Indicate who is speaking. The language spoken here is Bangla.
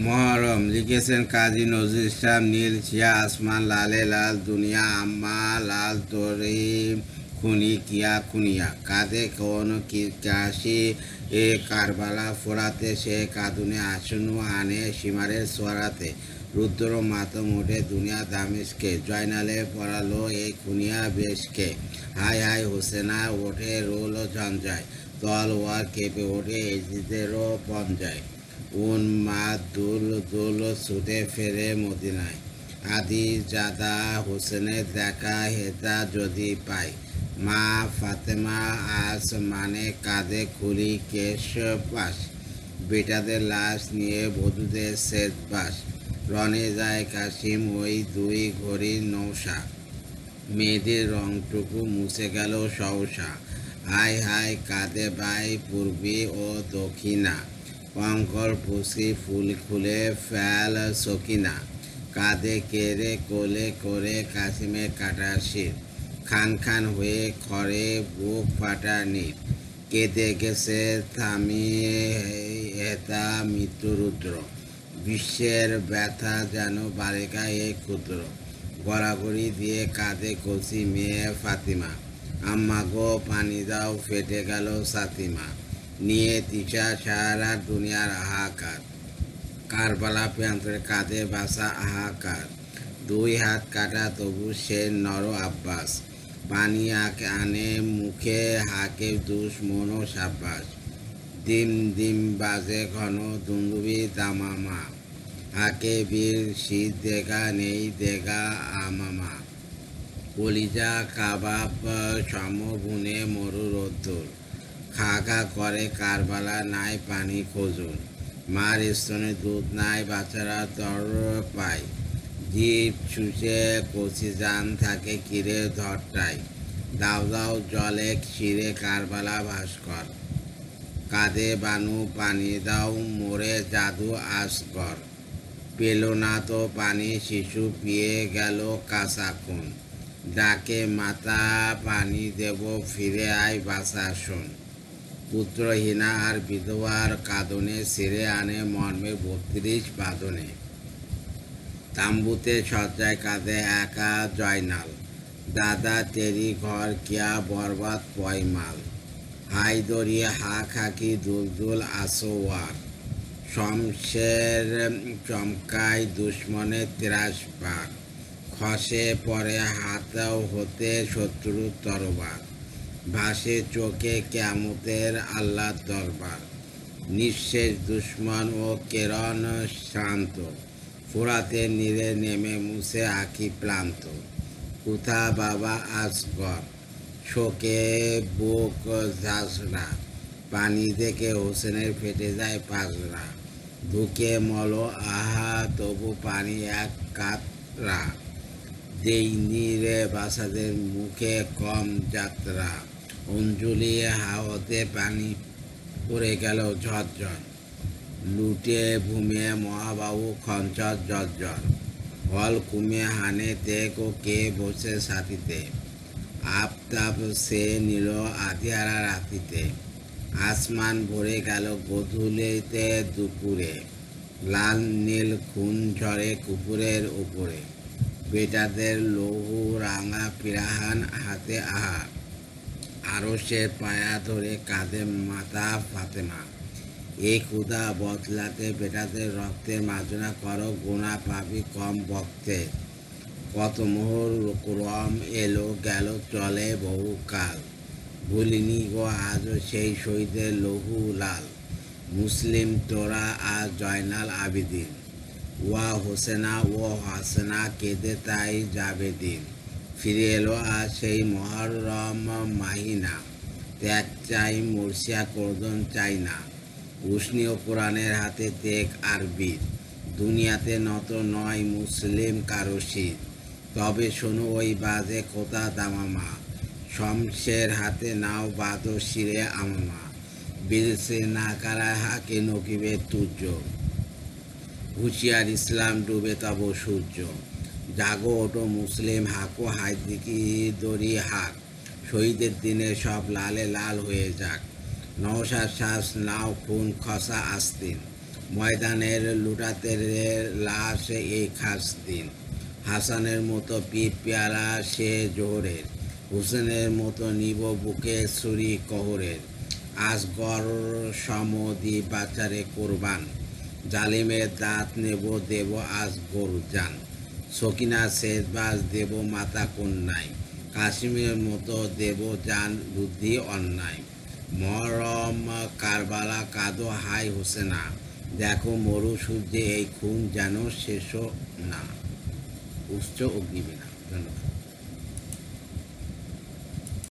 Speaker 1: মহরম লিখেছেন কাজী নজরুল ইসলাম। নীল ছিয়া আসমান, লালে লাল দুনিয়া, আম্মা লাল তোরে খুনি কিয়া খুনিয়া, কাঁধে কোন কাশি এ কারবালা ফোরাতে, সে কাঁদুনে আসনু আনে সীমারের সোয়ারাতে, রুদ্র মাতম ওঠে দুনিয়া দামেশকে, জয়নালে পড়ালো এই খুনিয়া বেশকে, হাই হাই হোসেনা ওঠে রোল ঝঞ্ঝায়, তলোয়ার কেঁপে ওঠে এজিদেরও পঞ্জায়, উন্মাদ দুল দুল ছুটে ফেরে মদিনায়, আদি জাদা হোসেনের দেখা হেতা যদি পাই, মা ফাতেমা আজ মানে কাঁধে খুলি কেশ পাশ, বেটাদের লাশ নিয়ে বধূদের শেষ বাস, রনে যায় কাশিম ওই দুই ঘড়ির নৌসা, মেয়েদের রংটুকু মুছে গেল সহসা, হাই হাই কাঁদে বাই পূর্বী ও দক্ষিণা, কঙ্কর পুষি ফুল খুলে ফেল সকিনা, কাঁধে কেড়ে কোলে করে কাশিমে কাটা শির, খান খান হয়ে খড়ে বুক ফাটা নীর, কেঁদে গেছে থামিয়ে হেতা মৃত্যুরুদ্র, বিশ্বের ব্যথা যেন বালিকা এ ক্ষুদ্র, গড়াগড়ি দিয়ে কাঁধে কষি মেয়ে ফাতিমা, আম্মা গো পানি দাও ফেটে গেল সাতিমা, নিয়ে তিশা সারা দুনিয়ার হাহাকার, কারবালা প্রান্তরে কাঁধে বাসা হাহাকার, দুই হাত কাটা তবু সে নর আব্বাস, পানি আনে মুখে হাকে দুশ্মন সাব্বাস, ডিম ডিম বাজে ঘন দুন্দুবি দামামা, হাকে বীর শীত দেগা নেই দেগা আমামা, কলিজা কাবাব সমগুণে মরু রোদ্দুর, খা খা করে কারবালা নাই পানি খোঁজুন, মার স্তনে দুধ নাই বাচ্চারা তর পায়, জিভ ছুঁচে কচি যান থাকে কিরে ধরটায়, দাও দাও জলে ছিঁড়ে কারবালা ভাস্কর, কাঁধে বানু পানি দাও মোরে জাদু আসগর, পেল না তো পানি শিশু পিয়ে গেল কাঁচা খুন, ডাকে মাতা পানি দেব ফিরে আয় বাসা শোন, পুত্রহীনা আর বিধবার কাঁদনে ছিঁড়ে আনে মর্মে 32 বাঁধনে, তাম্বুতে সজ্জায় কাঁদে একা জয়নাল, দাদা তেরি ঘর কিয়া বরবাদ পয়মাল, হাই দরিয়ে হা খাকি দুল দুল আসোয়ার, শমশের চমকায় দুশ্মনের 83 বার, খসে পরে হাতাও হতে শত্রুর তরবার, ভাসে চোখে কিয়ামতের আল্লাহর দরবার, নিঃশেষ দুশ্মন ও কেরণ শান্ত, ফোরাতে নীরে নেমে মুছে আঁকি ক্লান্ত, কুথা বাবা আসগর, শোকে বুক ঝাঁসরা, পানি দেখে হোসেনের ফেটে যায় পাজরা, ধুকে মলো আহা তবু পানি এক কাতরা, দেইনি রে বাসাদের মুখে কম যাত্রা, অঞ্জলি হাওয়াতে পানি পড়ে গেল ঝরঝর, লুটে ভূমে মহাবাবু খঞ্চর জর্জর, হল কুমে হানে দেখো কে বসে সাথীতে, আপতাপ সে নিল আধিয়ারা রাতিতে, আসমান ভরে গেল গধূলিতে দুপুরে, লাল নীল খুন ঝরে কুকুরের উপরে, বেটাদের লহু রাঙা পিরাহান হাতে আহা, আরো সে পায়া ধরে কাঁধে মাতা ফাতেমা, এই ক্ষুধা বদলাতে বেটাদের রক্তের মার্জনা করো, গোনা পাবি কম বক্তে, কত মোহর ক্রম এলো গেল চলে বহুকাল, ভুলিনি গো আজও সেই শহীদের লহু লাল, মুসলিম তোরা আজ জয়নাল আবিদিন, ওয়া হোসেনা ও হাসেনা কেঁদে তাই যাবে দিন, ফিরে এলো আজ সেই মহরম মাহিনা, ত্যাগ চাই মুর্শিয়া করদন চাই না, উষ্ণীয় কোরআনের হাতে তেক আরবি, দুনিয়াতে নত নয় মুসলিম কারো শীত, তবে শোনো ওই বাজে কোথা দামামা, শমশের হাতে নাও বাদো শিরে আমামা, বিদেশে না কারায় হাকে নকিবে তুর্য, হুঁশিয়ার ইসলাম ডুবে তব সূর্য, জাগো ওঠো মুসলিম হাকো হাইদিকি দড়ি হাক, শহীদের দিনে সব লালে লাল হয়ে যাক, নওশার শ্বাস নাও খুন খসা আস্তিন, ময়দানের লুটাতের লাশ এই খাস দিন, হাসানের মতো পিঠ পেয়ালা সে জোহরের, হুসেনের মতো নিব বুকে ছুরি কহরের, আসগর সমদি বাচারে কোরবান, জালিমের দাঁত নেব দেব আজ গরু যান, সকিনা শেষবাস দেব মাতা কন্যায়, কাশ্মীরের মতো দেব যান বুদ্ধি অন্যায়, মরম কারবালা কাদো হাই হোসেনা, দেখো মরু সূর্যে এই খুন যেন শেষ না। উচ্চ অগ্নিবীণা। ধন্যবাদ।